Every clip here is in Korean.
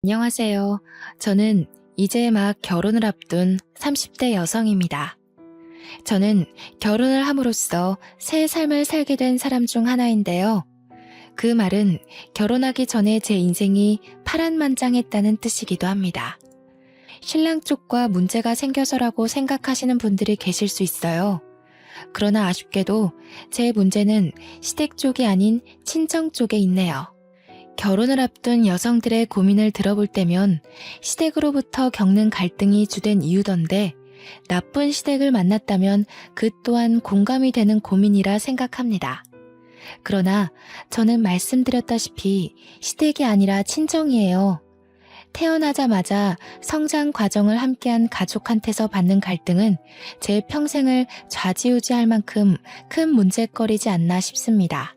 안녕하세요. 저는 이제 막 결혼을 앞둔 30대 여성입니다. 저는 결혼을 함으로써 새 삶을 살게 된 사람 중 하나인데요. 그 말은 결혼하기 전에 제 인생이 파란만장했다는 뜻이기도 합니다. 신랑 쪽과 문제가 생겨서라고 생각하시는 분들이 계실 수 있어요. 그러나 아쉽게도 제 문제는 시댁 쪽이 아닌 친정 쪽에 있네요. 결혼을 앞둔 여성들의 고민을 들어볼 때면 시댁으로부터 겪는 갈등이 주된 이유던데 나쁜 시댁을 만났다면 그 또한 공감이 되는 고민이라 생각합니다. 그러나 저는 말씀드렸다시피 시댁이 아니라 친정이에요. 태어나자마자 성장 과정을 함께한 가족한테서 받는 갈등은 제 평생을 좌지우지할 만큼 큰 문제거리지 않나 싶습니다.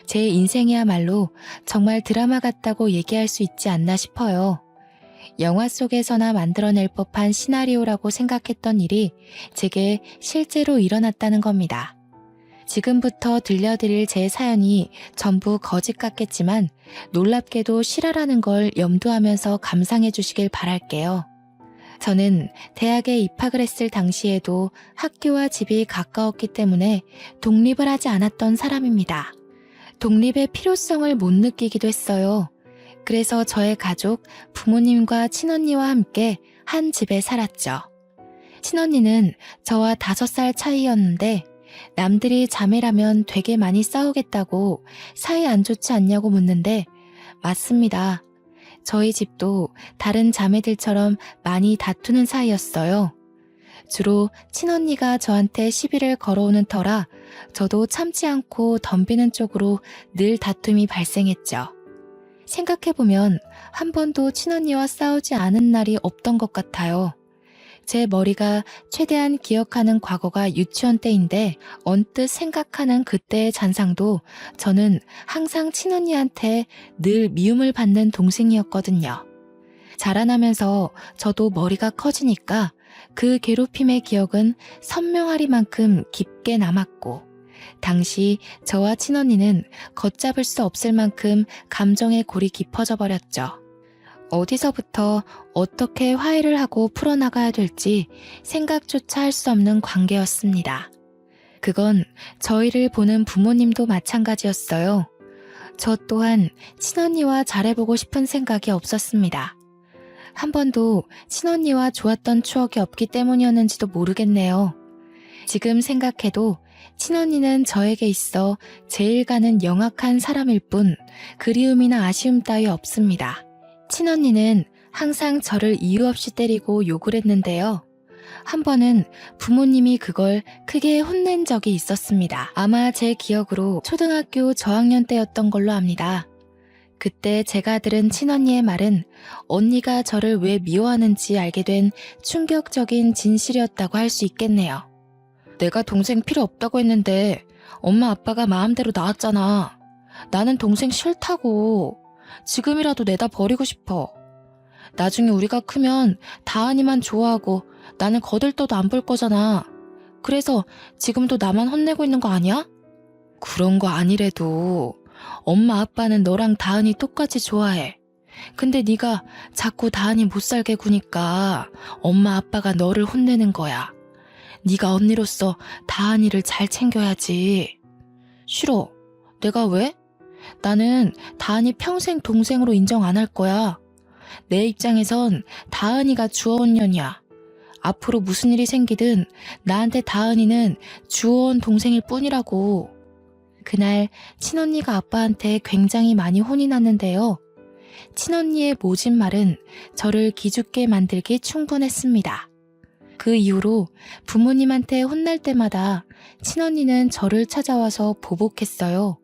제 인생이야말로 정말 드라마 같다고 얘기할 수 있지 않나 싶어요. 영화 속에서나 만들어낼 법한 시나리오라고 생각했던 일이 제게 실제로 일어났다는 겁니다. 지금부터 들려드릴 제 사연이 전부 거짓 같겠지만 놀랍게도 실화라는 걸 염두하면서 감상해 주시길 바랄게요. 저는 대학에 입학을 했을 당시에도 학교와 집이 가까웠기 때문에 독립을 하지 않았던 사람입니다. 독립의 필요성을 못 느끼기도 했어요. 그래서 저의 가족, 부모님과 친언니와 함께 한 집에 살았죠. 친언니는 저와 5살 차이였는데 남들이 자매라면 되게 많이 싸우겠다고 사이 안 좋지 않냐고 묻는데 맞습니다. 저희 집도 다른 자매들처럼 많이 다투는 사이였어요. 주로 친언니가 저한테 시비를 걸어오는 터라 저도 참지 않고 덤비는 쪽으로 늘 다툼이 발생했죠. 생각해보면 한 번도 친언니와 싸우지 않은 날이 없던 것 같아요. 제 머리가 최대한 기억하는 과거가 유치원 때인데 언뜻 생각하는 그때의 잔상도 저는 항상 친언니한테 늘 미움을 받는 동생이었거든요. 자라나면서 저도 머리가 커지니까 그 괴롭힘의 기억은 선명하리만큼 깊게 남았고 당시 저와 친언니는 걷잡을 수 없을 만큼 감정의 골이 깊어져 버렸죠. 어디서부터 어떻게 화해를 하고 풀어나가야 될지 생각조차 할 수 없는 관계였습니다. 그건 저희를 보는 부모님도 마찬가지였어요. 저 또한 친언니와 잘해보고 싶은 생각이 없었습니다. 한 번도 친언니와 좋았던 추억이 없기 때문이었는지도 모르겠네요. 지금 생각해도 친언니는 저에게 있어 제일 가는 영악한 사람일 뿐 그리움이나 아쉬움 따위 없습니다. 친언니는 항상 저를 이유 없이 때리고 욕을 했는데요. 한 번은 부모님이 그걸 크게 혼낸 적이 있었습니다. 아마 제 기억으로 초등학교 저학년 때였던 걸로 압니다. 그때 제가 들은 친언니의 말은 언니가 저를 왜 미워하는지 알게 된 충격적인 진실이었다고 할 수 있겠네요. 내가 동생 필요 없다고 했는데 엄마 아빠가 마음대로 낳았잖아. 나는 동생 싫다고. 지금이라도 내다 버리고 싶어. 나중에 우리가 크면 다은이만 좋아하고 나는 거들떠도 안 볼 거잖아. 그래서 지금도 나만 혼내고 있는 거 아니야? 그런 거 아니래도 엄마 아빠는 너랑 다은이 똑같이 좋아해. 근데 네가 자꾸 다은이 못 살게 구니까 엄마 아빠가 너를 혼내는 거야. 네가 언니로서 다은이를 잘 챙겨야지. 싫어. 내가 왜? 나는 다은이 평생 동생으로 인정 안 할 거야. 내 입장에선 다은이가 주어온 년이야. 앞으로 무슨 일이 생기든 나한테 다은이는 주어온 동생일 뿐이라고. 그날 친언니가 아빠한테 굉장히 많이 혼이 났는데요. 친언니의 모진 말은 저를 기죽게 만들기 충분했습니다. 그 이후로 부모님한테 혼날 때마다 친언니는 저를 찾아와서 보복했어요.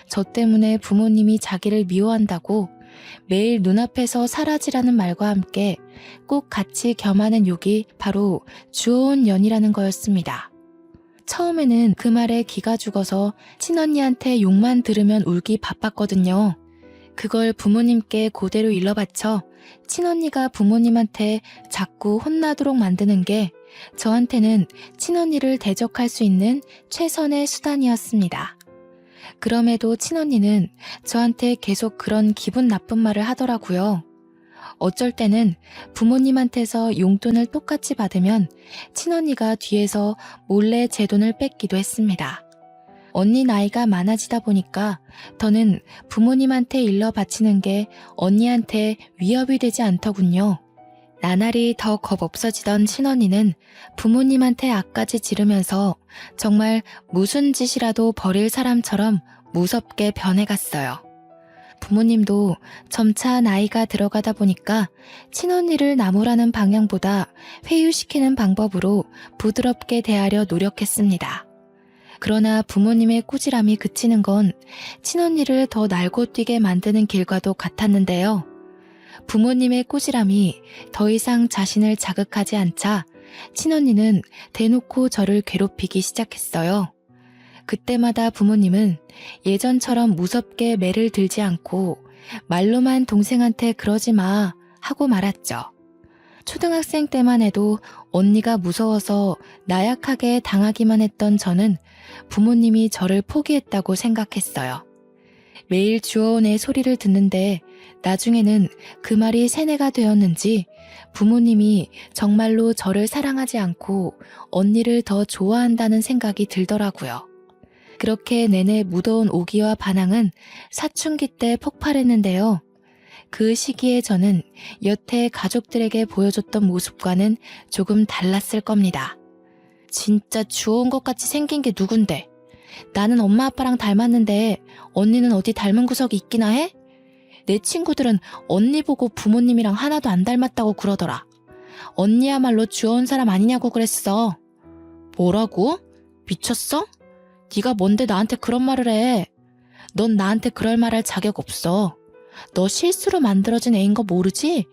저 때문에 부모님이 자기를 미워한다고 매일 눈앞에서 사라지라는 말과 함께 꼭 같이 겸하는 욕이 바로 주어온 년이라는 거였습니다. 처음에는 그 말에 기가 죽어서 친언니한테 욕만 들으면 울기 바빴거든요. 그걸 부모님께 그대로 일러바쳐 친언니가 부모님한테 자꾸 혼나도록 만드는 게 저한테는 친언니를 대적할 수 있는 최선의 수단이었습니다. 그럼에도 친언니는 저한테 계속 그런 기분 나쁜 말을 하더라고요. 어쩔 때는 부모님한테서 용돈을 똑같이 받으면 친언니가 뒤에서 몰래 제 돈을 뺏기도 했습니다. 언니 나이가 많아지다 보니까 더는 부모님한테 일러 바치는 게 언니한테 위협이 되지 않더군요. 나날이 더 겁 없어지던 친언니는 부모님한테 악까지 지르면서 정말 무슨 짓이라도 벌일 사람처럼 무섭게 변해갔어요. 부모님도 점차 나이가 들어가다 보니까 친언니를 나무라는 방향보다 회유시키는 방법으로 부드럽게 대하려 노력했습니다. 그러나 부모님의 꾸지람이 그치는 건 친언니를 더 날고 뛰게 만드는 길과도 같았는데요. 부모님의 꾸지람이 더 이상 자신을 자극하지 않자 친언니는 대놓고 저를 괴롭히기 시작했어요. 그때마다 부모님은 예전처럼 무섭게 매를 들지 않고 말로만 동생한테 그러지 마 하고 말았죠. 초등학생 때만 해도 언니가 무서워서 나약하게 당하기만 했던 저는 부모님이 저를 포기했다고 생각했어요. 매일 주워온 애 소리를 듣는데 나중에는 그 말이 세뇌가 되었는지 부모님이 정말로 저를 사랑하지 않고 언니를 더 좋아한다는 생각이 들더라고요. 그렇게 내내 묻어온 오기와 반항은 사춘기 때 폭발했는데요. 그 시기에 저는 여태 가족들에게 보여줬던 모습과는 조금 달랐을 겁니다. 진짜 주워온 것 같이 생긴 게 누군데? 나는 엄마 아빠랑 닮았는데 언니는 어디 닮은 구석이 있기나 해? 내 친구들은 언니 보고 부모님이랑 하나도 안 닮았다고 그러더라. 언니야말로 주워온 사람 아니냐고 그랬어. 뭐라고? 미쳤어? 네가 뭔데 나한테 그런 말을 해? 넌 나한테 그럴 말할 자격 없어. 너 실수로 만들어진 애인 거 모르지?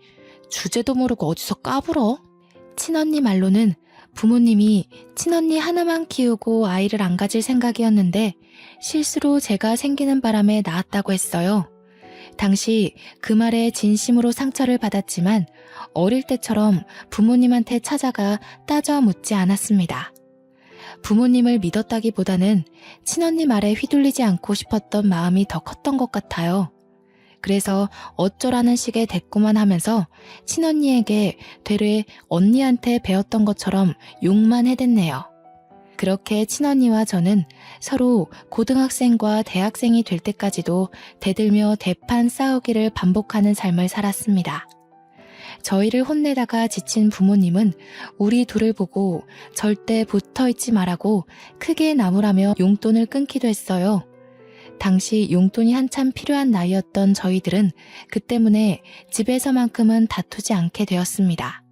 주제도 모르고 어디서 까불어? 친언니 말로는 부모님이 친언니 하나만 키우고 아이를 안 가질 생각이었는데 실수로 제가 생기는 바람에 낳았다고 했어요. 당시 그 말에 진심으로 상처를 받았지만 어릴 때처럼 부모님한테 찾아가 따져 묻지 않았습니다. 부모님을 믿었다기보다는 친언니 말에 휘둘리지 않고 싶었던 마음이 더 컸던 것 같아요. 그래서 어쩌라는 식의 대꾸만 하면서 친언니에게 되레 언니한테 배웠던 것처럼 욕만 해댔네요. 그렇게 친언니와 저는 서로 고등학생과 대학생이 될 때까지도 대들며 대판 싸우기를 반복하는 삶을 살았습니다. 저희를 혼내다가 지친 부모님은 우리 둘을 보고 절대 붙어있지 말라고 크게 나무라며 용돈을 끊기도 했어요. 당시 용돈이 한참 필요한 나이였던 저희들은 그 때문에 집에서만큼은 다투지 않게 되었습니다.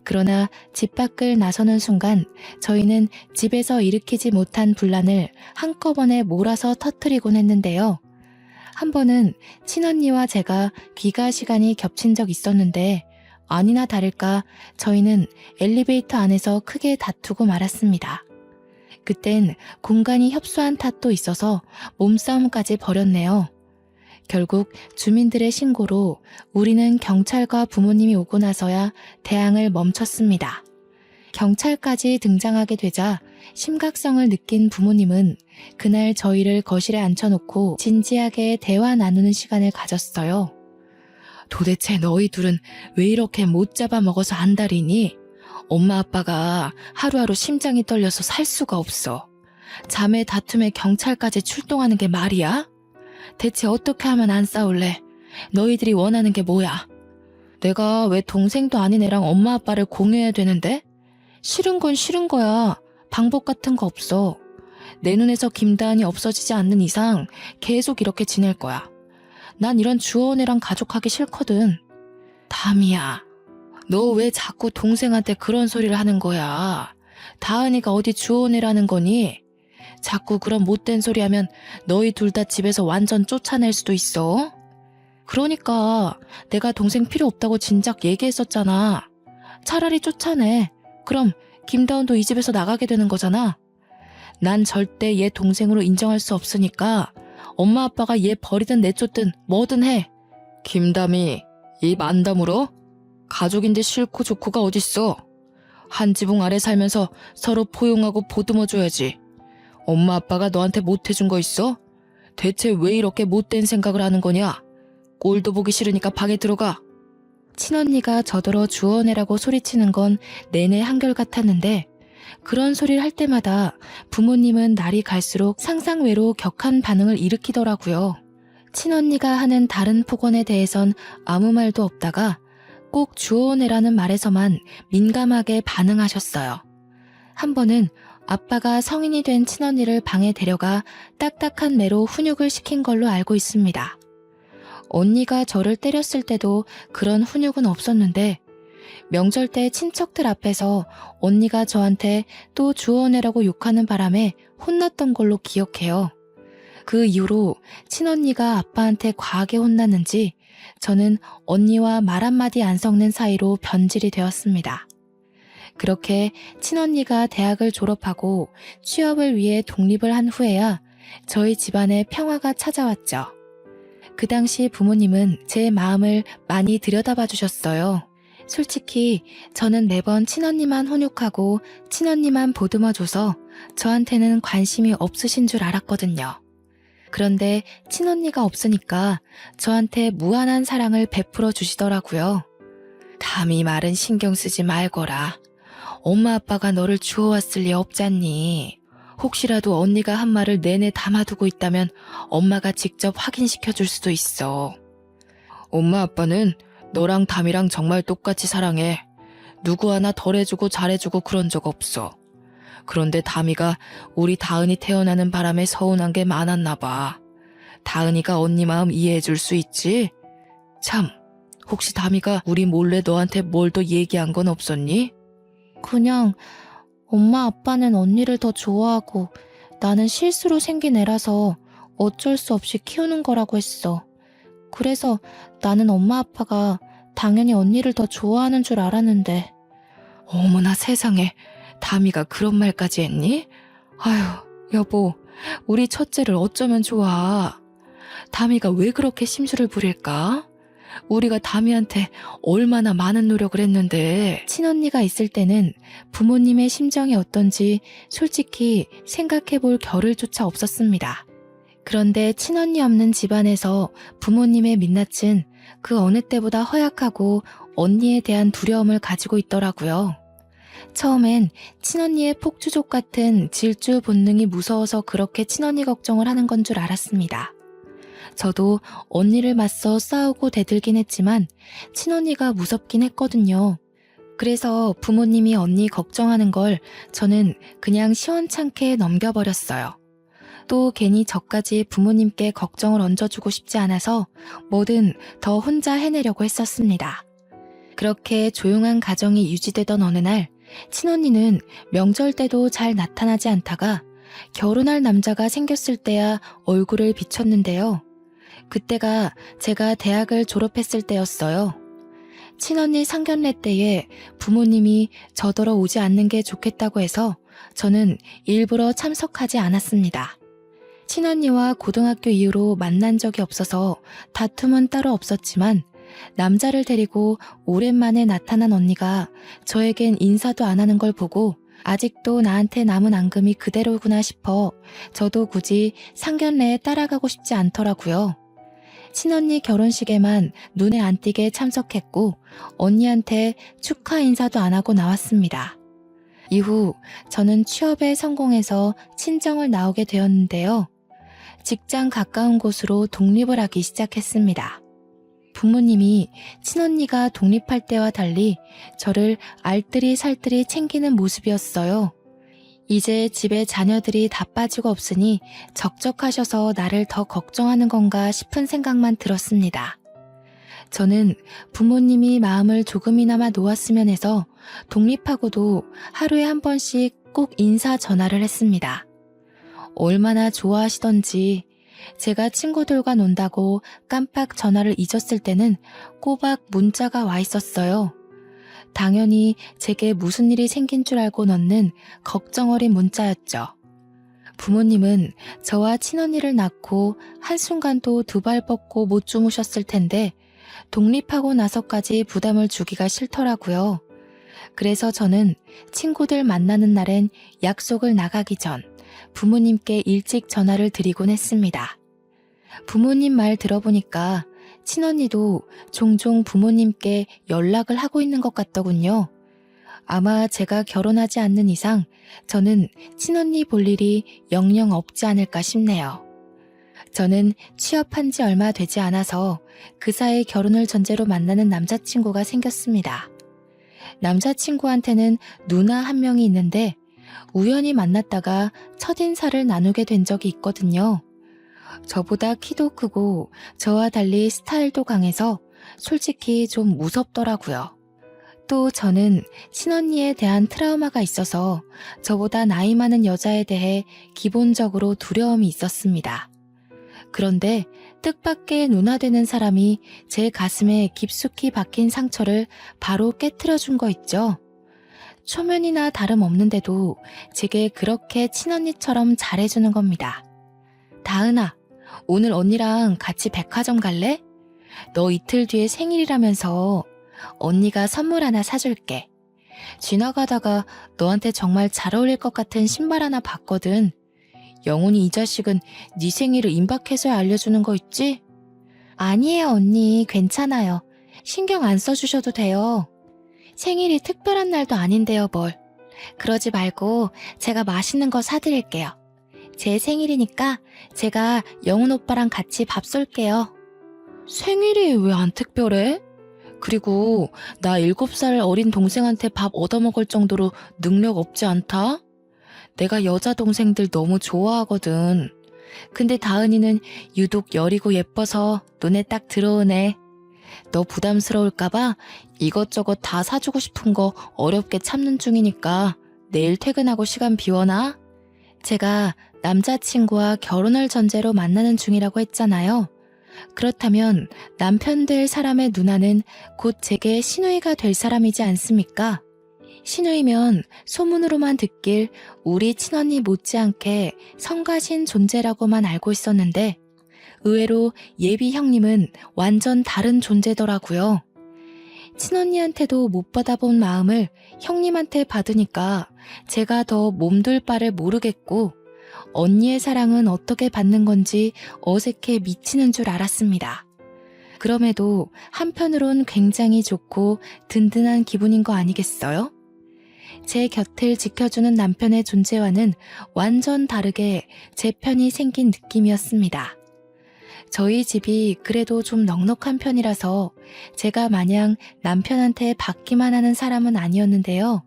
그러나 집 밖을 나서는 순간 저희는 집에서 일으키지 못한 분란을 한꺼번에 몰아서 터뜨리곤 했는데요. 한 번은 친언니와 제가 귀가 시간이 겹친 적 있었는데 아니나 다를까 저희는 엘리베이터 안에서 크게 다투고 말았습니다. 그땐 공간이 협소한 탓도 있어서 몸싸움까지 벌였네요. 결국 주민들의 신고로 우리는 경찰과 부모님이 오고 나서야 대항을 멈췄습니다. 경찰까지 등장하게 되자 심각성을 느낀 부모님은 그날 저희를 거실에 앉혀놓고 진지하게 대화 나누는 시간을 가졌어요. 도대체 너희 둘은 왜 이렇게 못 잡아먹어서 안달이니? 엄마 아빠가 하루하루 심장이 떨려서 살 수가 없어. 자매 다툼에 경찰까지 출동하는 게 말이야? 대체 어떻게 하면 안 싸울래? 너희들이 원하는 게 뭐야? 내가 왜 동생도 아닌 애랑 엄마 아빠를 공유해야 되는데? 싫은 건 싫은 거야. 방법 같은 거 없어. 내 눈에서 김다은이 없어지지 않는 이상 계속 이렇게 지낼 거야. 난 이런 주워온 애랑 가족하기 싫거든. 담이야. 너 왜 자꾸 동생한테 그런 소리를 하는 거야? 다은이가 어디 주워온 애라는 거니? 자꾸 그런 못된 소리 하면 너희 둘 다 집에서 완전 쫓아낼 수도 있어. 그러니까 내가 동생 필요 없다고 진작 얘기했었잖아. 차라리 쫓아내. 그럼 김다은도 이 집에서 나가게 되는 거잖아. 난 절대 얘 동생으로 인정할 수 없으니까 엄마 아빠가 얘 버리든 내쫓든 뭐든 해. 김담이 입 안 다물어? 가족인데 싫고 좋고가 어딨어. 한 지붕 아래 살면서 서로 포용하고 보듬어줘야지. 엄마 아빠가 너한테 못해준 거 있어? 대체 왜 이렇게 못된 생각을 하는 거냐? 꼴도 보기 싫으니까 방에 들어가. 친언니가 저더러 주워내라고 소리치는 건 내내 한결같았는데 그런 소리를 할 때마다 부모님은 날이 갈수록 상상외로 격한 반응을 일으키더라고요. 친언니가 하는 다른 폭언에 대해선 아무 말도 없다가 꼭 주워내라는 말에서만 민감하게 반응하셨어요. 한 번은 아빠가 성인이 된 친언니를 방에 데려가 딱딱한 매로 훈육을 시킨 걸로 알고 있습니다. 언니가 저를 때렸을 때도 그런 훈육은 없었는데 명절 때 친척들 앞에서 언니가 저한테 또 주워내라고 욕하는 바람에 혼났던 걸로 기억해요. 그 이후로 친언니가 아빠한테 과하게 혼났는지 저는 언니와 말 한마디 안 섞는 사이로 변질이 되었습니다. 그렇게 친언니가 대학을 졸업하고 취업을 위해 독립을 한 후에야 저희 집안에 평화가 찾아왔죠. 그 당시 부모님은 제 마음을 많이 들여다봐 주셨어요. 솔직히 저는 매번 친언니만 훈육하고 친언니만 보듬어줘서 저한테는 관심이 없으신 줄 알았거든요. 그런데 친언니가 없으니까 저한테 무한한 사랑을 베풀어 주시더라고요. 담이 말은 신경 쓰지 말거라. 엄마 아빠가 너를 주워왔을 리 없잖니. 혹시라도 언니가 한 말을 내내 담아두고 있다면 엄마가 직접 확인시켜 줄 수도 있어. 엄마 아빠는 너랑 담이랑 정말 똑같이 사랑해. 누구 하나 덜 해주고 잘해주고 그런 적 없어. 그런데 담이가 우리 다은이 태어나는 바람에 서운한 게 많았나 봐. 다은이가 언니 마음 이해해 줄 수 있지? 참, 혹시 담이가 우리 몰래 너한테 뭘 더 얘기한 건 없었니? 그냥 엄마 아빠는 언니를 더 좋아하고 나는 실수로 생긴 애라서 어쩔 수 없이 키우는 거라고 했어. 그래서 나는 엄마 아빠가 당연히 언니를 더 좋아하는 줄 알았는데. 어머나 세상에, 담이가 그런 말까지 했니? 아휴, 여보, 우리 첫째를 어쩌면 좋아. 담이가 왜 그렇게 심술을 부릴까? 우리가 담이한테 얼마나 많은 노력을 했는데. 친언니가 있을 때는 부모님의 심정이 어떤지 솔직히 생각해볼 겨를조차 없었습니다. 그런데 친언니 없는 집안에서 부모님의 민낯은 그 어느 때보다 허약하고 언니에 대한 두려움을 가지고 있더라고요. 처음엔 친언니의 폭주족 같은 질주 본능이 무서워서 그렇게 친언니 걱정을 하는 건 줄 알았습니다. 저도 언니를 맞서 싸우고 대들긴 했지만 친언니가 무섭긴 했거든요. 그래서 부모님이 언니 걱정하는 걸 저는 그냥 시원찮게 넘겨버렸어요. 또 괜히 저까지 부모님께 걱정을 얹어주고 싶지 않아서 뭐든 더 혼자 해내려고 했었습니다. 그렇게 조용한 가정이 유지되던 어느 날 친언니는 명절 때도 잘 나타나지 않다가 결혼할 남자가 생겼을 때야 얼굴을 비췄는데요. 그때가 제가 대학을 졸업했을 때였어요. 친언니 상견례 때에 부모님이 저더러 오지 않는 게 좋겠다고 해서 저는 일부러 참석하지 않았습니다. 친언니와 고등학교 이후로 만난 적이 없어서 다툼은 따로 없었지만 남자를 데리고 오랜만에 나타난 언니가 저에겐 인사도 안 하는 걸 보고 아직도 나한테 남은 앙금이 그대로구나 싶어 저도 굳이 상견례에 따라가고 싶지 않더라고요. 친언니 결혼식에만 눈에 안 띄게 참석했고 언니한테 축하 인사도 안 하고 나왔습니다. 이후 저는 취업에 성공해서 친정을 나오게 되었는데요. 직장 가까운 곳으로 독립을 하기 시작했습니다. 부모님이 친언니가 독립할 때와 달리 저를 알뜰히 살뜰히 챙기는 모습이었어요. 이제 집에 자녀들이 다 빠지고 없으니 적적하셔서 나를 더 걱정하는 건가 싶은 생각만 들었습니다. 저는 부모님이 마음을 조금이나마 놓았으면 해서 독립하고도 하루에 한 번씩 꼭 인사 전화를 했습니다. 얼마나 좋아하시던지 제가 친구들과 논다고 깜빡 전화를 잊었을 때는 꼬박 문자가 와 있었어요. 당연히 제게 무슨 일이 생긴 줄 알고 넣는 걱정 어린 문자였죠. 부모님은 저와 친언니를 낳고 한순간도 두 발 뻗고 못 주무셨을 텐데 독립하고 나서까지 부담을 주기가 싫더라고요. 그래서 저는 친구들 만나는 날엔 약속을 나가기 전 부모님께 일찍 전화를 드리곤 했습니다. 부모님 말 들어보니까 친언니도 종종 부모님께 연락을 하고 있는 것 같더군요. 아마 제가 결혼하지 않는 이상 저는 친언니 볼 일이 영영 없지 않을까 싶네요. 저는 취업한 지 얼마 되지 않아서 그 사이 결혼을 전제로 만나는 남자친구가 생겼습니다. 남자친구한테는 누나 한 명이 있는데 우연히 만났다가 첫인사를 나누게 된 적이 있거든요. 저보다 키도 크고 저와 달리 스타일도 강해서 솔직히 좀 무섭더라고요. 또 저는 친언니에 대한 트라우마가 있어서 저보다 나이 많은 여자에 대해 기본적으로 두려움이 있었습니다. 그런데 뜻밖의 누나 되는 사람이 제 가슴에 깊숙이 박힌 상처를 바로 깨트려 준 거 있죠. 초면이나 다름없는데도 제게 그렇게 친언니처럼 잘해주는 겁니다. 다은아, 오늘 언니랑 같이 백화점 갈래? 너 이틀 뒤에 생일이라면서 언니가 선물 하나 사줄게. 지나가다가 너한테 정말 잘 어울릴 것 같은 신발 하나 봤거든. 영훈이 이 자식은 네 생일을 임박해서야 알려주는 거 있지? 아니에요 언니, 괜찮아요. 신경 안 써주셔도 돼요. 생일이 특별한 날도 아닌데요 뭘. 그러지 말고 제가 맛있는 거 사드릴게요. 제 생일이니까 제가 영훈 오빠랑 같이 밥 쏠게요. 생일이 왜 안 특별해? 그리고 나 7살 어린 동생한테 밥 얻어먹을 정도로 능력 없지 않다? 내가 여자 동생들 너무 좋아하거든. 근데 다은이는 유독 여리고 예뻐서 눈에 딱 들어오네. 너 부담스러울까봐 이것저것 다 사주고 싶은 거 어렵게 참는 중이니까 내일 퇴근하고 시간 비워놔. 제가 남자친구와 결혼을 전제로 만나는 중이라고 했잖아요. 그렇다면 남편 될 사람의 누나는 곧 제게 시누이가 될 사람이지 않습니까? 시누이면 소문으로만 듣길 우리 친언니 못지않게 성가신 존재라고만 알고 있었는데 의외로 예비 형님은 완전 다른 존재더라고요. 친언니한테도 못 받아본 마음을 형님한테 받으니까 제가 더 몸둘 바를 모르겠고 언니의 사랑은 어떻게 받는 건지 어색해 미치는 줄 알았습니다. 그럼에도 한편으론 굉장히 좋고 든든한 기분인 거 아니겠어요? 제 곁을 지켜주는 남편의 존재와는 완전 다르게 제 편이 생긴 느낌이었습니다. 저희 집이 그래도 좀 넉넉한 편이라서 제가 마냥 남편한테 받기만 하는 사람은 아니었는데요.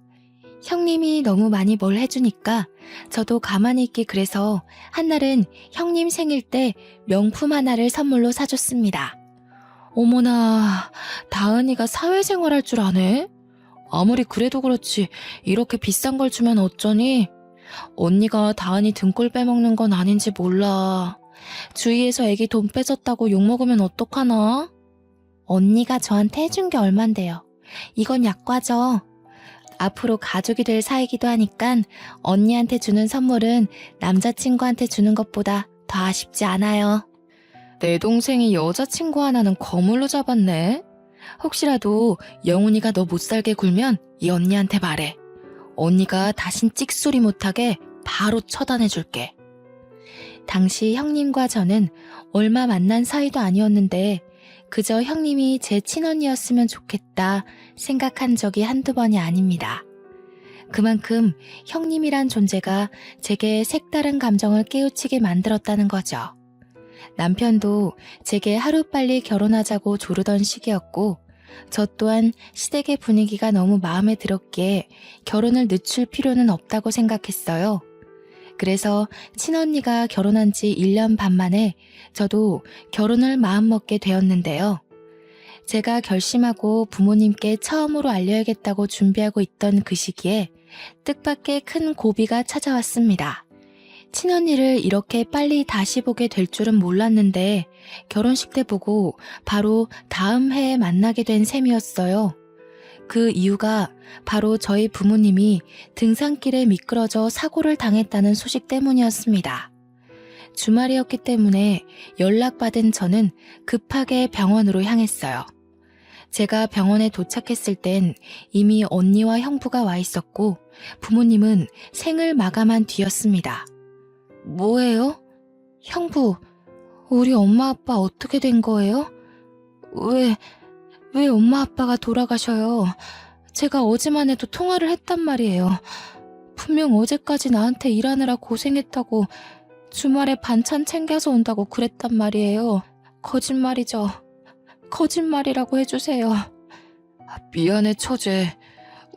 형님이 너무 많이 뭘 해주니까 저도 가만히 있기 그래서 한날은 형님 생일 때 명품 하나를 선물로 사줬습니다. 어머나, 다은이가 사회생활 할 줄 아네? 아무리 그래도 그렇지 이렇게 비싼 걸 주면 어쩌니? 언니가 다은이 등골 빼먹는 건 아닌지 몰라. 주위에서 애기 돈 뺏었다고 욕먹으면 어떡하나? 언니가 저한테 해준 게 얼만데요. 이건 약과죠. 앞으로 가족이 될 사이기도 하니까 언니한테 주는 선물은 남자친구한테 주는 것보다 더 아쉽지 않아요. 내 동생이 여자친구 하나는 거물로 잡았네. 혹시라도 영훈이가 너 못살게 굴면 이 언니한테 말해. 언니가 다신 찍소리 못하게 바로 처단해줄게. 당시 형님과 저는 얼마 만난 사이도 아니었는데 그저 형님이 제 친언니였으면 좋겠다 생각한 적이 한두 번이 아닙니다. 그만큼 형님이란 존재가 제게 색다른 감정을 깨우치게 만들었다는 거죠. 남편도 제게 하루빨리 결혼하자고 조르던 시기였고 저 또한 시댁의 분위기가 너무 마음에 들었기에 결혼을 늦출 필요는 없다고 생각했어요. 그래서 친언니가 결혼한 지 1년 반 만에 저도 결혼을 마음먹게 되었는데요. 제가 결심하고 부모님께 처음으로 알려야겠다고 준비하고 있던 그 시기에 뜻밖의 큰 고비가 찾아왔습니다. 친언니를 이렇게 빨리 다시 보게 될 줄은 몰랐는데 결혼식 때 보고 바로 다음 해에 만나게 된 셈이었어요. 그 이유가 바로 저희 부모님이 등산길에 미끄러져 사고를 당했다는 소식 때문이었습니다. 주말이었기 때문에 연락받은 저는 급하게 병원으로 향했어요. 제가 병원에 도착했을 땐 이미 언니와 형부가 와 있었고 부모님은 생을 마감한 뒤였습니다. 뭐예요? 형부, 우리 엄마 아빠 어떻게 된 거예요? 왜 엄마 아빠가 돌아가셔요? 제가 어제만 해도 통화를 했단 말이에요. 분명 어제까지 나한테 일하느라 고생했다고 주말에 반찬 챙겨서 온다고 그랬단 말이에요. 거짓말이죠. 거짓말이라고 해주세요. 미안해, 처제.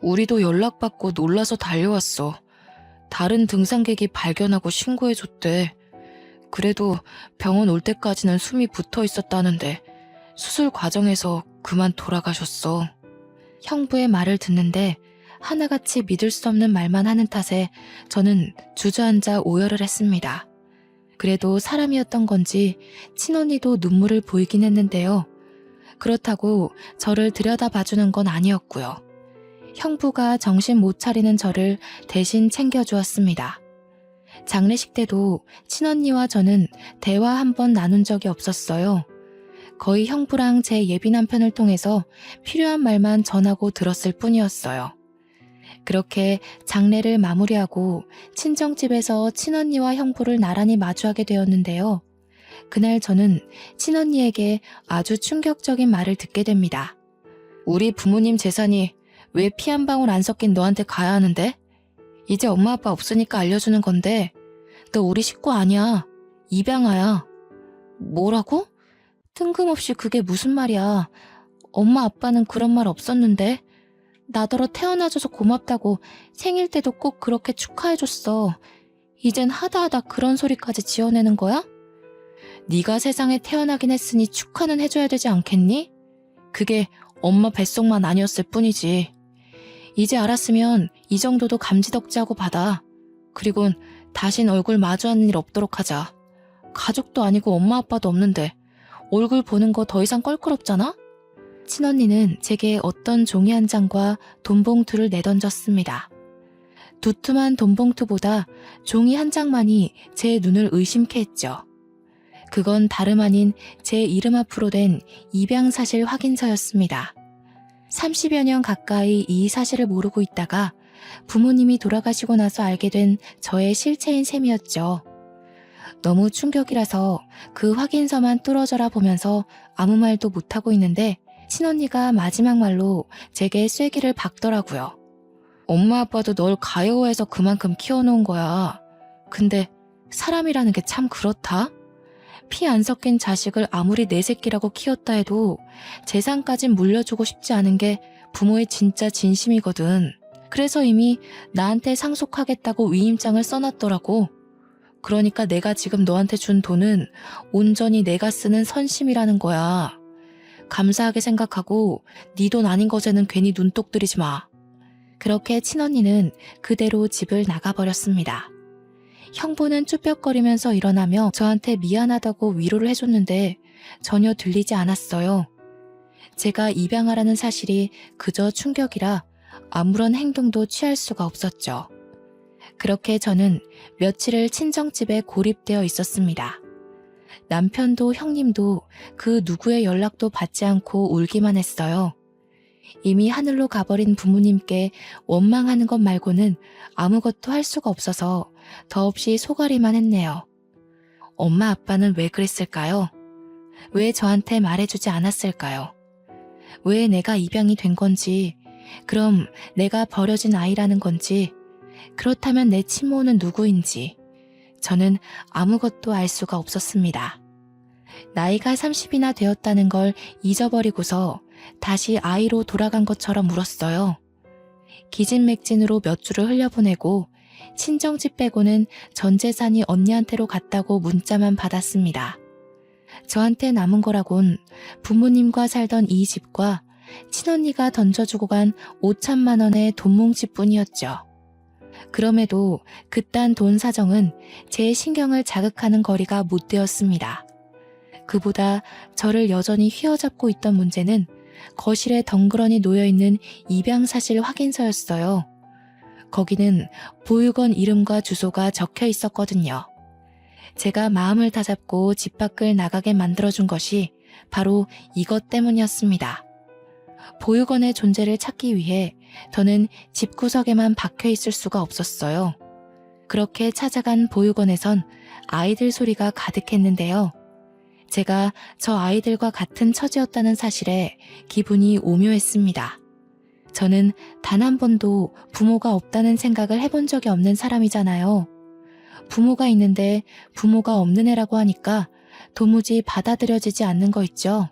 우리도 연락받고 놀라서 달려왔어. 다른 등산객이 발견하고 신고해줬대. 그래도 병원 올 때까지는 숨이 붙어 있었다는데 수술 과정에서 그만 돌아가셨어. 형부의 말을 듣는데 하나같이 믿을 수 없는 말만 하는 탓에 저는 주저앉아 오열을 했습니다. 그래도 사람이었던 건지 친언니도 눈물을 보이긴 했는데요. 그렇다고 저를 들여다봐주는 건 아니었고요. 형부가 정신 못 차리는 저를 대신 챙겨주었습니다. 장례식 때도 친언니와 저는 대화 한 번 나눈 적이 없었어요. 거의 형부랑 제 예비 남편을 통해서 필요한 말만 전하고 들었을 뿐이었어요. 그렇게 장례를 마무리하고 친정집에서 친언니와 형부를 나란히 마주하게 되었는데요. 그날 저는 친언니에게 아주 충격적인 말을 듣게 됩니다. 우리 부모님 재산이 왜 피 한 방울 안 섞인 너한테 가야 하는데? 이제 엄마 아빠 없으니까 알려주는 건데 너 우리 식구 아니야. 입양아야. 뭐라고? 뜬금없이 그게 무슨 말이야. 엄마 아빠는 그런 말 없었는데 나더러 태어나줘서 고맙다고 생일 때도 꼭 그렇게 축하해줬어. 이젠 하다하다 그런 소리까지 지어내는 거야? 네가 세상에 태어나긴 했으니 축하는 해줘야 되지 않겠니? 그게 엄마 뱃속만 아니었을 뿐이지. 이제 알았으면 이 정도도 감지덕지하고 받아. 그리곤 다신 얼굴 마주하는 일 없도록 하자. 가족도 아니고 엄마 아빠도 없는데 얼굴 보는 거 더 이상 껄끄럽잖아? 친언니는 제게 어떤 종이 한 장과 돈봉투를 내던졌습니다. 두툼한 돈봉투보다 종이 한 장만이 제 눈을 의심케 했죠. 그건 다름 아닌 제 이름 앞으로 된 입양사실 확인서였습니다. 30여 년 가까이 이 사실을 모르고 있다가 부모님이 돌아가시고 나서 알게 된 저의 실체인 셈이었죠. 너무 충격이라서 그 확인서만 뚫어져라 보면서 아무 말도 못하고 있는데 친언니가 마지막 말로 제게 쐐기를 박더라고요. 엄마 아빠도 널 가여워해서 그만큼 키워놓은 거야. 근데 사람이라는 게 참 그렇다? 피 안 섞인 자식을 아무리 내 새끼라고 키웠다 해도 재산까진 물려주고 싶지 않은 게 부모의 진짜 진심이거든. 그래서 이미 나한테 상속하겠다고 위임장을 써놨더라고. 그러니까 내가 지금 너한테 준 돈은 온전히 내가 쓰는 선심이라는 거야. 감사하게 생각하고 네 돈 아닌 것에는 괜히 눈독 들이지 마. 그렇게 친언니는 그대로 집을 나가버렸습니다. 형부는 쭈뼛거리면서 일어나며 저한테 미안하다고 위로를 해줬는데 전혀 들리지 않았어요. 제가 입양하라는 사실이 그저 충격이라 아무런 행동도 취할 수가 없었죠. 그렇게 저는 며칠을 친정집에 고립되어 있었습니다. 남편도 형님도 그 누구의 연락도 받지 않고 울기만 했어요. 이미 하늘로 가버린 부모님께 원망하는 것 말고는 아무것도 할 수가 없어서 더없이 속앓이만 했네요. 엄마 아빠는 왜 그랬을까요? 왜 저한테 말해주지 않았을까요? 왜 내가 입양이 된 건지, 그럼 내가 버려진 아이라는 건지, 그렇다면 내 친모는 누구인지 저는 아무것도 알 수가 없었습니다. 나이가 30이나 되었다는 걸 잊어버리고서 다시 아이로 돌아간 것처럼 울었어요. 기진맥진으로 몇 주를 흘려보내고 친정집 빼고는 전 재산이 언니한테로 갔다고 문자만 받았습니다. 저한테 남은 거라곤 부모님과 살던 이 집과 친언니가 던져주고 간 5천만 원의 돈뭉치뿐이었죠. 그럼에도 그딴 돈 사정은 제 신경을 자극하는 거리가 못 되었습니다. 그보다 저를 여전히 휘어잡고 있던 문제는 거실에 덩그러니 놓여있는 입양사실 확인서였어요. 거기는 보육원 이름과 주소가 적혀 있었거든요. 제가 마음을 다잡고 집 밖을 나가게 만들어준 것이 바로 이것 때문이었습니다. 보육원의 존재를 찾기 위해 저는 집구석에만 박혀 있을 수가 없었어요. 그렇게 찾아간 보육원에선 아이들 소리가 가득했는데요. 제가 저 아이들과 같은 처지였다는 사실에 기분이 오묘했습니다. 저는 단 한 번도 부모가 없다는 생각을 해본 적이 없는 사람이잖아요. 부모가 있는데 부모가 없는 애라고 하니까 도무지 받아들여지지 않는 거 있죠.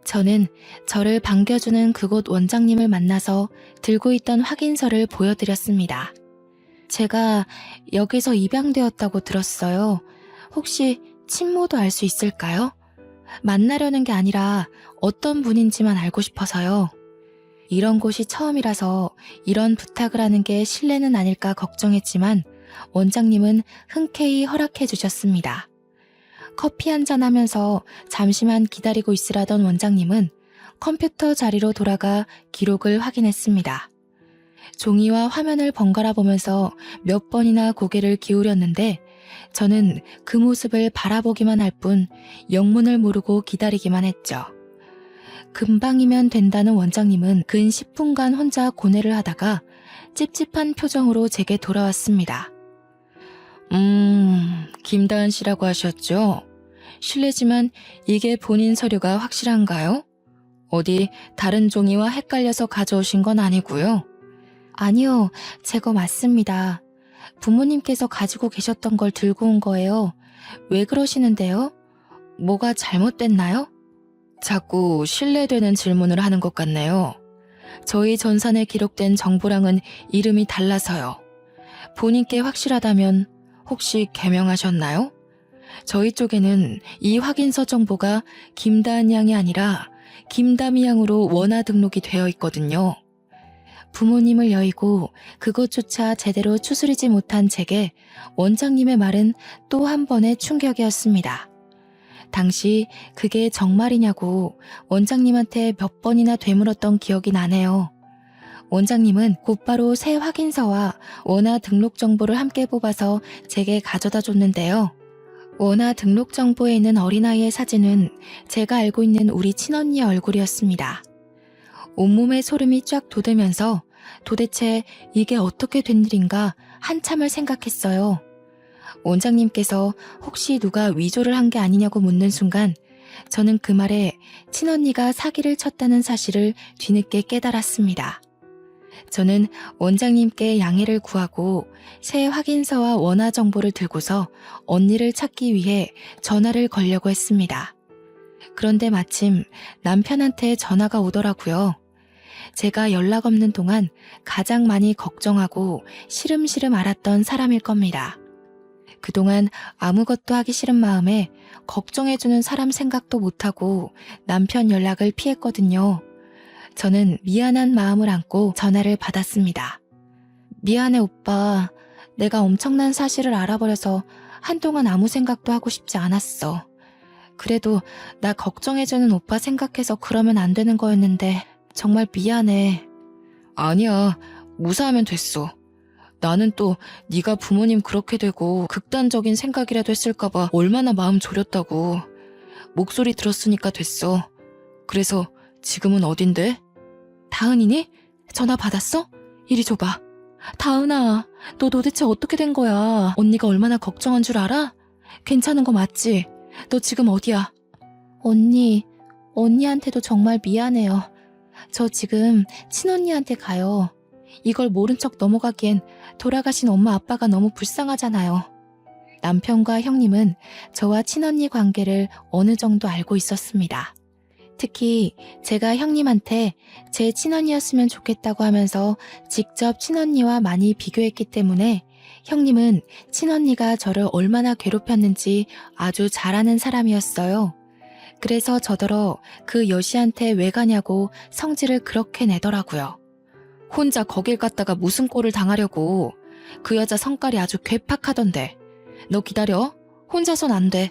저는 저를 반겨주는 그곳 원장님을 만나서 들고 있던 확인서를 보여드렸습니다. 제가 여기서 입양되었다고 들었어요. 혹시 친모도 알 수 있을까요? 만나려는 게 아니라 어떤 분인지만 알고 싶어서요. 이런 곳이 처음이라서 이런 부탁을 하는 게 실례는 아닐까 걱정했지만 원장님은 흔쾌히 허락해 주셨습니다. 커피 한잔 하면서 잠시만 기다리고 있으라던 원장님은 컴퓨터 자리로 돌아가 기록을 확인했습니다. 종이와 화면을 번갈아 보면서 몇 번이나 고개를 기울였는데 저는 그 모습을 바라보기만 할 뿐 영문을 모르고 기다리기만 했죠. 금방이면 된다는 원장님은 근 10분간 혼자 고뇌를 하다가 찝찝한 표정으로 제게 돌아왔습니다. 김다은 씨라고 하셨죠? 실례지만 이게 본인 서류가 확실한가요? 어디 다른 종이와 헷갈려서 가져오신 건 아니고요? 아니요, 제 거 맞습니다. 부모님께서 가지고 계셨던 걸 들고 온 거예요. 왜 그러시는데요? 뭐가 잘못됐나요? 자꾸 신뢰되는 질문을 하는 것 같네요. 저희 전산에 기록된 정보랑은 이름이 달라서요. 본인께 확실하다면 혹시 개명하셨나요? 저희 쪽에는 이 확인서 정보가 김다은 양이 아니라 김다미 양으로 원화 등록이 되어 있거든요. 부모님을 여의고 그것조차 제대로 추스리지 못한 제게 원장님의 말은 또 한 번의 충격이었습니다. 당시 그게 정말이냐고 원장님한테 몇 번이나 되물었던 기억이 나네요. 원장님은 곧바로 새 확인서와 원화 등록 정보를 함께 뽑아서 제게 가져다 줬는데요. 원화 등록 정보에 있는 어린아이의 사진은 제가 알고 있는 우리 친언니의 얼굴이었습니다. 온몸에 소름이 쫙 돋으면서 도대체 이게 어떻게 된 일인가 한참을 생각했어요. 원장님께서 혹시 누가 위조를 한 게 아니냐고 묻는 순간 저는 그 말에 친언니가 사기를 쳤다는 사실을 뒤늦게 깨달았습니다. 저는 원장님께 양해를 구하고 새 확인서와 원화 정보를 들고서 언니를 찾기 위해 전화를 걸려고 했습니다. 그런데 마침 남편한테 전화가 오더라고요. 제가 연락 없는 동안 가장 많이 걱정하고 시름시름 앓았던 사람일 겁니다. 그동안 아무것도 하기 싫은 마음에 걱정해주는 사람 생각도 못하고 남편 연락을 피했거든요. 저는 미안한 마음을 안고 전화를 받았습니다. 미안해 오빠. 내가 엄청난 사실을 알아버려서 한동안 아무 생각도 하고 싶지 않았어. 그래도 나 걱정해주는 오빠 생각해서 그러면 안 되는 거였는데 정말 미안해. 아니야. 무사하면 됐어. 나는 또 네가 부모님 그렇게 되고 극단적인 생각이라도 했을까봐 얼마나 마음 졸였다고. 목소리 들었으니까 됐어. 그래서 지금은 어딘데? 다은이니? 전화 받았어? 이리 줘봐. 다은아, 너 도대체 어떻게 된 거야? 언니가 얼마나 걱정한 줄 알아? 괜찮은 거 맞지? 너 지금 어디야? 언니한테도 정말 미안해요. 저 지금 친언니한테 가요. 이걸 모른 척 넘어가기엔 돌아가신 엄마 아빠가 너무 불쌍하잖아요. 남편과 형님은 저와 친언니 관계를 어느 정도 알고 있었습니다. 특히 제가 형님한테 제 친언니였으면 좋겠다고 하면서 직접 친언니와 많이 비교했기 때문에 형님은 친언니가 저를 얼마나 괴롭혔는지 아주 잘 아는 사람이었어요. 그래서 저더러 그 여시한테 왜 가냐고 성질을 그렇게 내더라고요. 혼자 거길 갔다가 무슨 꼴을 당하려고. 그 여자 성깔이 아주 괴팍하던데. 너 기다려. 혼자선 안 돼.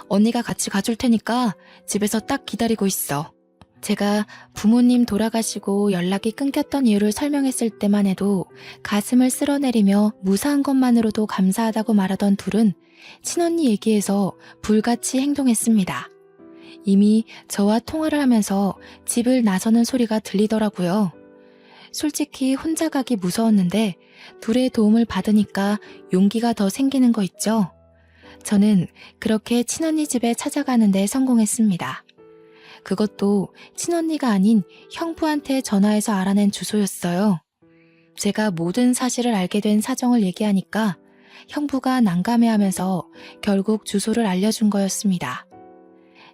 언니가 같이 가줄 테니까 집에서 딱 기다리고 있어. 제가 부모님 돌아가시고 연락이 끊겼던 이유를 설명했을 때만 해도 가슴을 쓸어내리며 무사한 것만으로도 감사하다고 말하던 둘은 친언니 얘기에서 불같이 행동했습니다. 이미 저와 통화를 하면서 집을 나서는 소리가 들리더라고요. 솔직히 혼자 가기 무서웠는데 둘의 도움을 받으니까 용기가 더 생기는 거 있죠. 저는 그렇게 친언니 집에 찾아가는데 성공했습니다. 그것도 친언니가 아닌 형부한테 전화해서 알아낸 주소였어요. 제가 모든 사실을 알게 된 사정을 얘기하니까 형부가 난감해하면서 결국 주소를 알려준 거였습니다.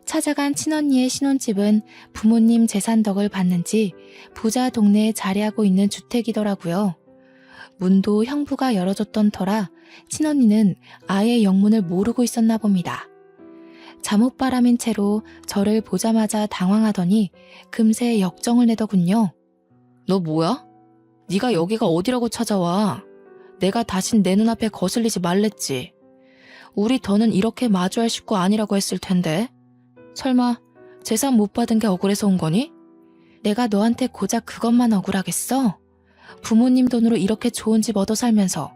찾아간 친언니의 신혼집은 부모님 재산 덕을 받는지 부자 동네에 자리하고 있는 주택이더라고요. 문도 형부가 열어줬던 터라 친언니는 아예 영문을 모르고 있었나 봅니다. 잠옷바람인 채로 저를 보자마자 당황하더니 금세 역정을 내더군요. 너 뭐야? 네가 여기가 어디라고 찾아와? 내가 다신 내 눈앞에 거슬리지 말랬지. 우리 더는 이렇게 마주할 식구 아니라고 했을 텐데. 설마 재산 못 받은 게 억울해서 온 거니? 내가 너한테 고작 그것만 억울하겠어? 부모님 돈으로 이렇게 좋은 집 얻어 살면서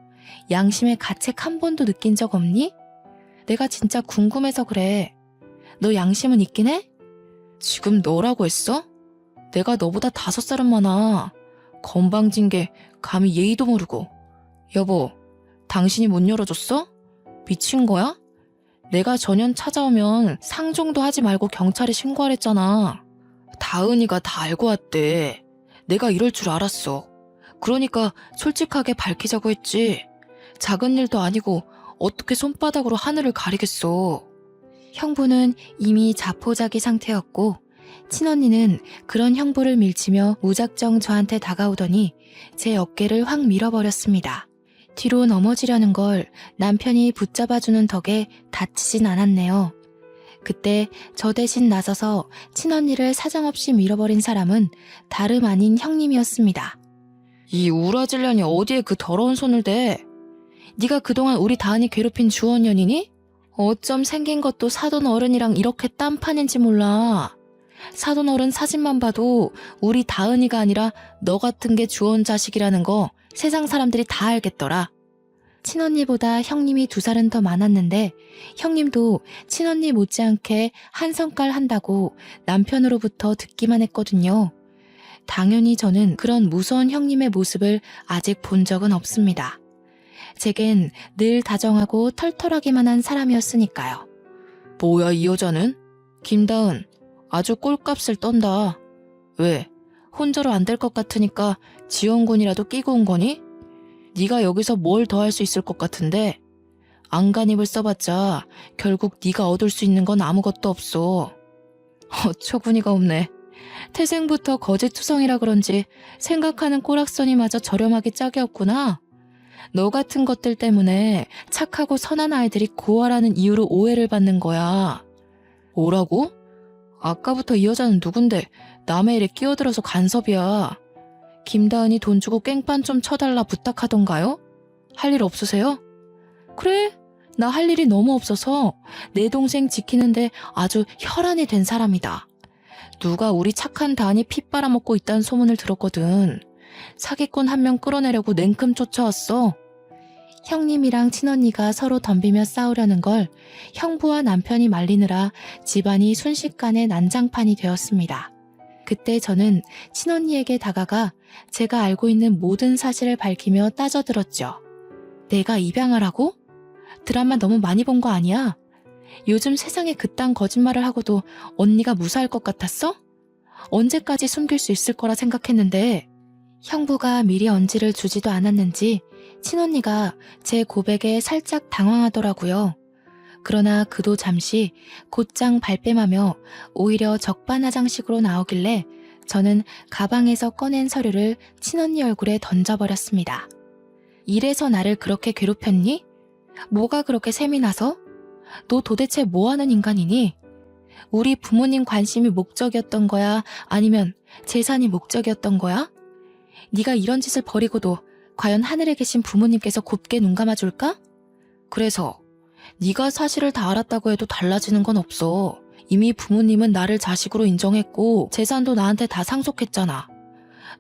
양심의 가책 한 번도 느낀 적 없니? 내가 진짜 궁금해서 그래. 너 양심은 있긴 해? 지금 너라고 했어? 내가 너보다 5살은 많아. 건방진 게 감히 예의도 모르고. 여보, 당신이 못 열어줬어? 미친 거야? 내가 전현 찾아오면 상종도 하지 말고 경찰에 신고하랬잖아. 다은이가 다 알고 왔대. 내가 이럴 줄 알았어. 그러니까 솔직하게 밝히자고 했지. 작은 일도 아니고 어떻게 손바닥으로 하늘을 가리겠어. 형부는 이미 자포자기 상태였고 친언니는 그런 형부를 밀치며 무작정 저한테 다가오더니 제 어깨를 확 밀어버렸습니다. 뒤로 넘어지려는 걸 남편이 붙잡아주는 덕에 다치진 않았네요. 그때 저 대신 나서서 친언니를 사정없이 밀어버린 사람은 다름 아닌 형님이었습니다. 이 우라질년이 어디에 그 더러운 손을 대? 네가 그동안 우리 다은이 괴롭힌 주원년이니? 어쩜 생긴 것도 사돈 어른이랑 이렇게 딴판인지 몰라. 사돈 어른 사진만 봐도 우리 다은이가 아니라 너 같은 게 주원 자식이라는 거 세상 사람들이 다 알겠더라. 친언니보다 형님이 2살은 더 많았는데 형님도 친언니 못지않게 한 성깔 한다고 남편으로부터 듣기만 했거든요. 당연히 저는 그런 무서운 형님의 모습을 아직 본 적은 없습니다. 제겐 늘 다정하고 털털하기만 한 사람이었으니까요. 뭐야 이 여자는? 김다은, 아주 꼴값을 떤다. 왜? 혼자로 안 될 것 같으니까 지원군이라도 끼고 온 거니? 네가 여기서 뭘 더 할 수 있을 것 같은데? 안간힘을 써봤자 결국 네가 얻을 수 있는 건 아무것도 없어. 어처구니가 없네. 태생부터 거짓투성이라 그런지 생각하는 꼬락서니 마저 저렴하기 짝이 없구나. 너 같은 것들 때문에 착하고 선한 아이들이 고아라는 이유로 오해를 받는 거야. 뭐라고? 아까부터 이 여자는 누군데 남의 일에 끼어들어서 간섭이야. 김다은이 돈 주고 깽판 좀 쳐달라 부탁하던가요? 할 일 없으세요? 그래, 나 할 일이 너무 없어서 내 동생 지키는데 아주 혈안이 된 사람이다. 누가 우리 착한 다은이 피 빨아먹고 있다는 소문을 들었거든. 사기꾼 한 명 끌어내려고 냉큼 쫓아왔어. 형님이랑 친언니가 서로 덤비며 싸우려는 걸 형부와 남편이 말리느라 집안이 순식간에 난장판이 되었습니다. 그때 저는 친언니에게 다가가 제가 알고 있는 모든 사실을 밝히며 따져들었죠. 내가 입양하라고? 드라마 너무 많이 본 거 아니야? 요즘 세상에 그딴 거짓말을 하고도 언니가 무사할 것 같았어? 언제까지 숨길 수 있을 거라 생각했는데 형부가 미리 언지를 주지도 않았는지 친언니가 제 고백에 살짝 당황하더라고요. 그러나 그도 잠시 곧장 발뺌하며 오히려 적반하장식으로 나오길래 저는 가방에서 꺼낸 서류를 친언니 얼굴에 던져버렸습니다. 이래서 나를 그렇게 괴롭혔니? 뭐가 그렇게 셈이 나서? 너 도대체 뭐하는 인간이니? 우리 부모님 관심이 목적이었던 거야? 아니면 재산이 목적이었던 거야? 네가 이런 짓을 벌이고도 과연 하늘에 계신 부모님께서 곱게 눈 감아줄까? 그래서 네가 사실을 다 알았다고 해도 달라지는 건 없어. 이미 부모님은 나를 자식으로 인정했고 재산도 나한테 다 상속했잖아.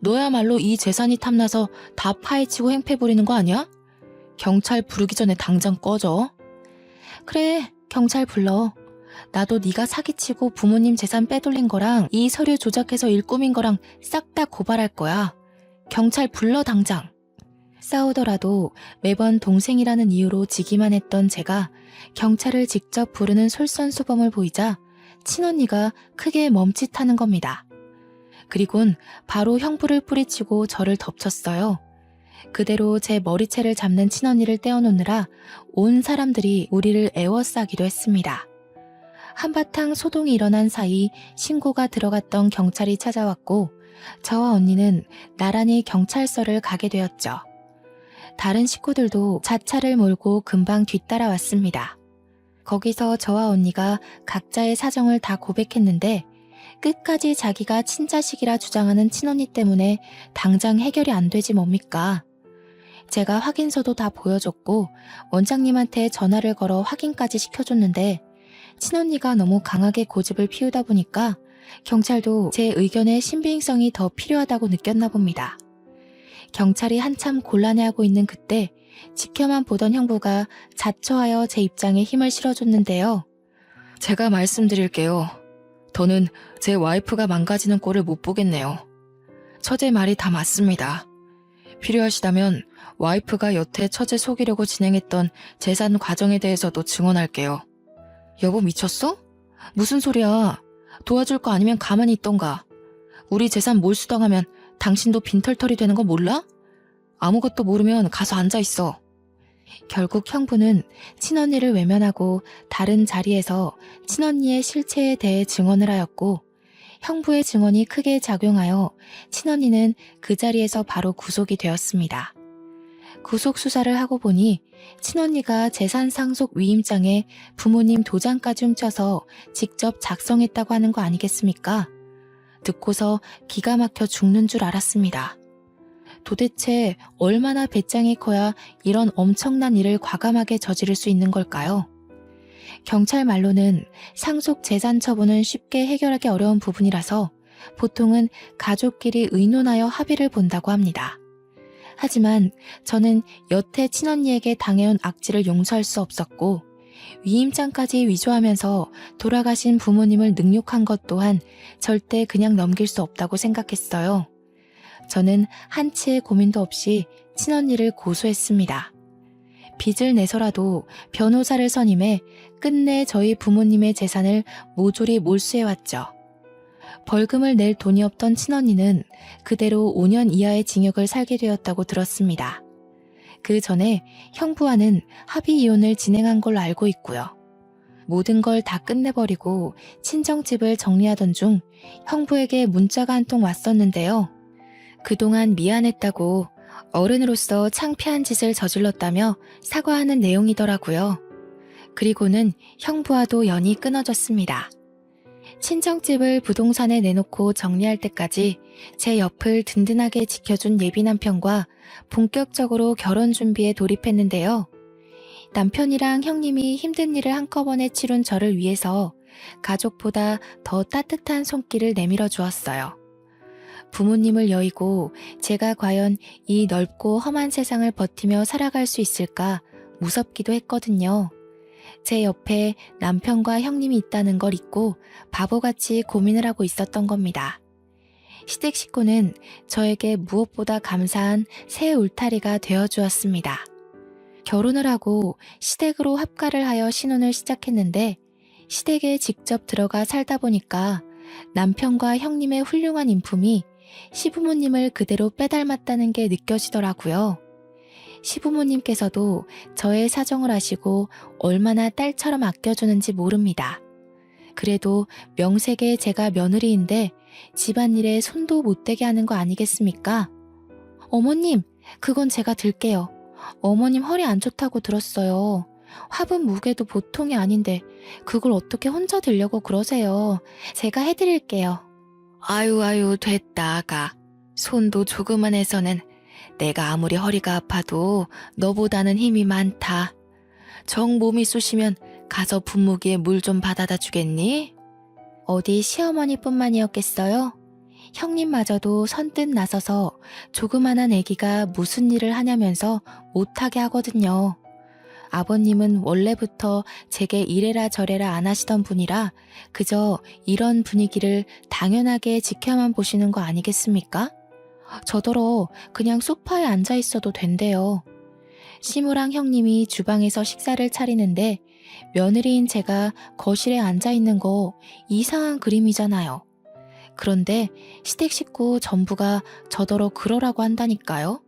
너야말로 이 재산이 탐나서 다 파헤치고 행패 부리는 거 아니야? 경찰 부르기 전에 당장 꺼져. 그래, 경찰 불러. 나도 네가 사기치고 부모님 재산 빼돌린 거랑 이 서류 조작해서 일 꾸민 거랑 싹 다 고발할 거야. 경찰 불러 당장. 싸우더라도 매번 동생이라는 이유로 지기만 했던 제가 경찰을 직접 부르는 솔선수범을 보이자 친언니가 크게 멈칫하는 겁니다. 그리곤 바로 형부를 뿌리치고 저를 덮쳤어요. 그대로 제 머리채를 잡는 친언니를 떼어놓느라 온 사람들이 우리를 에워싸기도 했습니다. 한바탕 소동이 일어난 사이 신고가 들어갔던 경찰이 찾아왔고 저와 언니는 나란히 경찰서를 가게 되었죠. 다른 식구들도 자차를 몰고 금방 뒤따라왔습니다. 거기서 저와 언니가 각자의 사정을 다 고백했는데 끝까지 자기가 친자식이라 주장하는 친언니 때문에 당장 해결이 안 되지 뭡니까? 제가 확인서도 다 보여줬고 원장님한테 전화를 걸어 확인까지 시켜줬는데 친언니가 너무 강하게 고집을 피우다 보니까 경찰도 제 의견의 신빙성이 더 필요하다고 느꼈나 봅니다. 경찰이 한참 곤란해하고 있는 그때 지켜만 보던 형부가 자처하여 제 입장에 힘을 실어줬는데요. 제가 말씀드릴게요. 더는 제 와이프가 망가지는 꼴을 못 보겠네요. 처제 말이 다 맞습니다. 필요하시다면 와이프가 여태 처제 속이려고 진행했던 재산 과정에 대해서도 증언할게요. 여보 미쳤어? 무슨 소리야. 도와줄 거 아니면 가만히 있던가. 우리 재산 몰수당하면 당신도 빈털털이 되는 거 몰라? 아무것도 모르면 가서 앉아있어. 결국 형부는 친언니를 외면하고 다른 자리에서 친언니의 실체에 대해 증언을 하였고 형부의 증언이 크게 작용하여 친언니는 그 자리에서 바로 구속이 되었습니다. 구속 수사를 하고 보니 친언니가 재산 상속 위임장에 부모님 도장까지 훔쳐서 직접 작성했다고 하는 거 아니겠습니까? 듣고서 기가 막혀 죽는 줄 알았습니다. 도대체 얼마나 배짱이 커야 이런 엄청난 일을 과감하게 저지를 수 있는 걸까요? 경찰 말로는 상속 재산 처분은 쉽게 해결하기 어려운 부분이라서 보통은 가족끼리 의논하여 합의를 본다고 합니다. 하지만 저는 여태 친언니에게 당해온 악질을 용서할 수 없었고 위임장까지 위조하면서 돌아가신 부모님을 능욕한 것 또한 절대 그냥 넘길 수 없다고 생각했어요. 저는 한치의 고민도 없이 친언니를 고소했습니다. 빚을 내서라도 변호사를 선임해 끝내 저희 부모님의 재산을 모조리 몰수해왔죠. 벌금을 낼 돈이 없던 친언니는 그대로 5년 이하의 징역을 살게 되었다고 들었습니다. 그 전에 형부와는 합의 이혼을 진행한 걸로 알고 있고요. 모든 걸 다 끝내버리고 친정집을 정리하던 중 형부에게 문자가 한 통 왔었는데요. 그동안 미안했다고 어른으로서 창피한 짓을 저질렀다며 사과하는 내용이더라고요. 그리고는 형부와도 연이 끊어졌습니다. 친정집을 부동산에 내놓고 정리할 때까지 제 옆을 든든하게 지켜준 예비 남편과 본격적으로 결혼 준비에 돌입했는데요. 남편이랑 형님이 힘든 일을 한꺼번에 치룬 저를 위해서 가족보다 더 따뜻한 손길을 내밀어 주었어요. 부모님을 여의고 제가 과연 이 넓고 험한 세상을 버티며 살아갈 수 있을까 무섭기도 했거든요. 제 옆에 남편과 형님이 있다는 걸 잊고 바보같이 고민을 하고 있었던 겁니다. 시댁 식구는 저에게 무엇보다 감사한 새 울타리가 되어주었습니다. 결혼을 하고 시댁으로 합가를 하여 신혼을 시작했는데 시댁에 직접 들어가 살다 보니까 남편과 형님의 훌륭한 인품이 시부모님을 그대로 빼닮았다는 게 느껴지더라고요. 시부모님께서도 저의 사정을 아시고 얼마나 딸처럼 아껴주는지 모릅니다. 그래도 명색에 제가 며느리인데 집안일에 손도 못 대게 하는 거 아니겠습니까? 어머님, 그건 제가 들게요. 어머님 허리 안 좋다고 들었어요. 화분 무게도 보통이 아닌데 그걸 어떻게 혼자 들려고 그러세요. 제가 해드릴게요. 아유 됐다 아가. 손도 조그만해서는 내가 아무리 허리가 아파도 너보다는 힘이 많다. 정 몸이 쑤시면 가서 분무기에 물 좀 받아다 주겠니? 어디 시어머니뿐만이었겠어요? 형님마저도 선뜻 나서서 조그만한 애기가 무슨 일을 하냐면서 못하게 하거든요. 아버님은 원래부터 제게 이래라 저래라 안 하시던 분이라 그저 이런 분위기를 당연하게 지켜만 보시는 거 아니겠습니까? 저더러 그냥 소파에 앉아 있어도 된대요. 시무랑 형님이 주방에서 식사를 차리는데 며느리인 제가 거실에 앉아 있는 거 이상한 그림이잖아요. 그런데 시댁 식구 전부가 저더러 그러라고 한다니까요.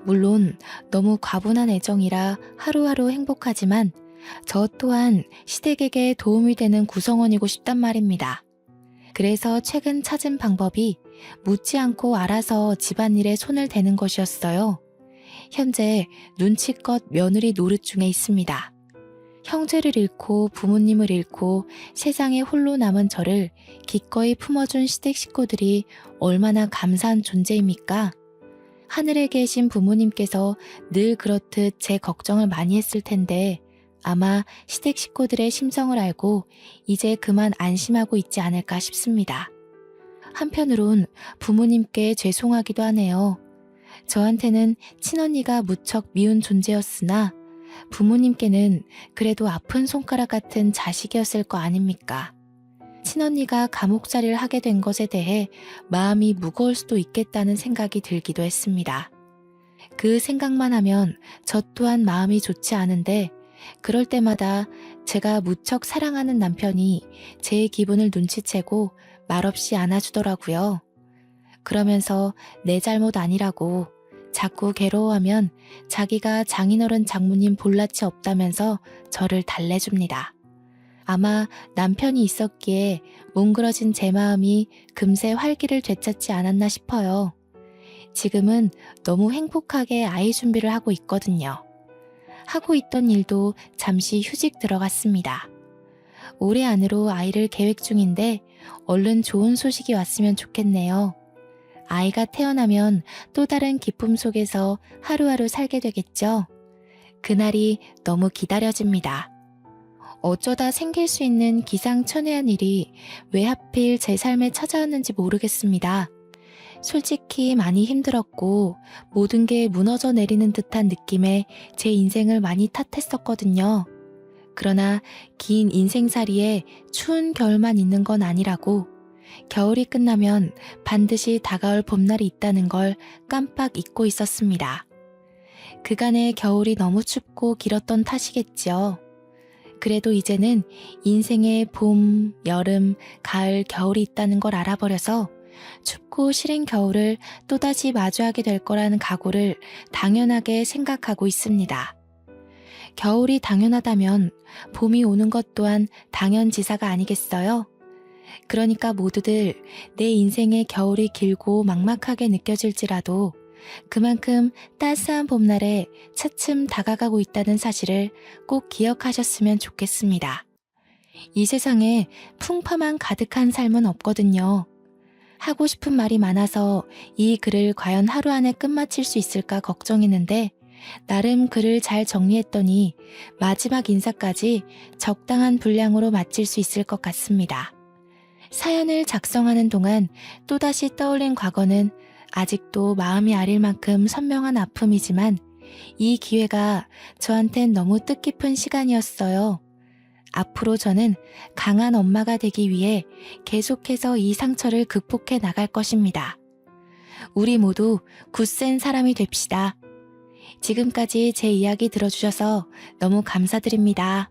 물론 너무 과분한 애정이라 하루하루 행복하지만 저 또한 시댁에게 도움이 되는 구성원이고 싶단 말입니다. 그래서 최근 찾은 방법이 묻지 않고 알아서 집안일에 손을 대는 것이었어요. 현재 눈치껏 며느리 노릇 중에 있습니다. 형제를 잃고 부모님을 잃고 세상에 홀로 남은 저를 기꺼이 품어준 시댁 식구들이 얼마나 감사한 존재입니까? 하늘에 계신 부모님께서 늘 그렇듯 제 걱정을 많이 했을 텐데 아마 시댁 식구들의 심성을 알고 이제 그만 안심하고 있지 않을까 싶습니다. 한편으론 부모님께 죄송하기도 하네요. 저한테는 친언니가 무척 미운 존재였으나 부모님께는 그래도 아픈 손가락 같은 자식이었을 거 아닙니까? 친언니가 감옥살이를 하게 된 것에 대해 마음이 무거울 수도 있겠다는 생각이 들기도 했습니다. 그 생각만 하면 저 또한 마음이 좋지 않은데 그럴 때마다 제가 무척 사랑하는 남편이 제 기분을 눈치채고 말없이 안아주더라고요. 그러면서 내 잘못 아니라고 자꾸 괴로워하면 자기가 장인어른 장모님 볼낯이 없다면서 저를 달래줍니다. 아마 남편이 있었기에 뭉그러진 제 마음이 금세 활기를 되찾지 않았나 싶어요. 지금은 너무 행복하게 아이 준비를 하고 있거든요. 하고 있던 일도 잠시 휴직 들어갔습니다. 올해 안으로 아이를 계획 중인데 얼른 좋은 소식이 왔으면 좋겠네요. 아이가 태어나면 또 다른 기쁨 속에서 하루하루 살게 되겠죠. 그날이 너무 기다려집니다. 어쩌다 생길 수 있는 기상천외한 일이 왜 하필 제 삶에 찾아왔는지 모르겠습니다. 솔직히 많이 힘들었고 모든 게 무너져 내리는 듯한 느낌에 제 인생을 많이 탓했었거든요. 그러나 긴 인생살이에 추운 겨울만 있는 건 아니라고 겨울이 끝나면 반드시 다가올 봄날이 있다는 걸 깜빡 잊고 있었습니다. 그간의 겨울이 너무 춥고 길었던 탓이겠죠. 그래도 이제는 인생에 봄, 여름, 가을, 겨울이 있다는 걸 알아버려서 춥고 싫은 겨울을 또다시 마주하게 될 거라는 각오를 당연하게 생각하고 있습니다. 겨울이 당연하다면 봄이 오는 것 또한 당연지사가 아니겠어요? 그러니까 모두들 내 인생의 겨울이 길고 막막하게 느껴질지라도 그만큼 따스한 봄날에 차츰 다가가고 있다는 사실을 꼭 기억하셨으면 좋겠습니다. 이 세상에 풍파만 가득한 삶은 없거든요. 하고 싶은 말이 많아서 이 글을 과연 하루 안에 끝마칠 수 있을까 걱정했는데 나름 글을 잘 정리했더니 마지막 인사까지 적당한 분량으로 마칠 수 있을 것 같습니다. 사연을 작성하는 동안 또다시 떠올린 과거는 아직도 마음이 아릴 만큼 선명한 아픔이지만 이 기회가 저한텐 너무 뜻깊은 시간이었어요. 앞으로 저는 강한 엄마가 되기 위해 계속해서 이 상처를 극복해 나갈 것입니다. 우리 모두 굳센 사람이 됩시다. 지금까지 제 이야기 들어주셔서 너무 감사드립니다.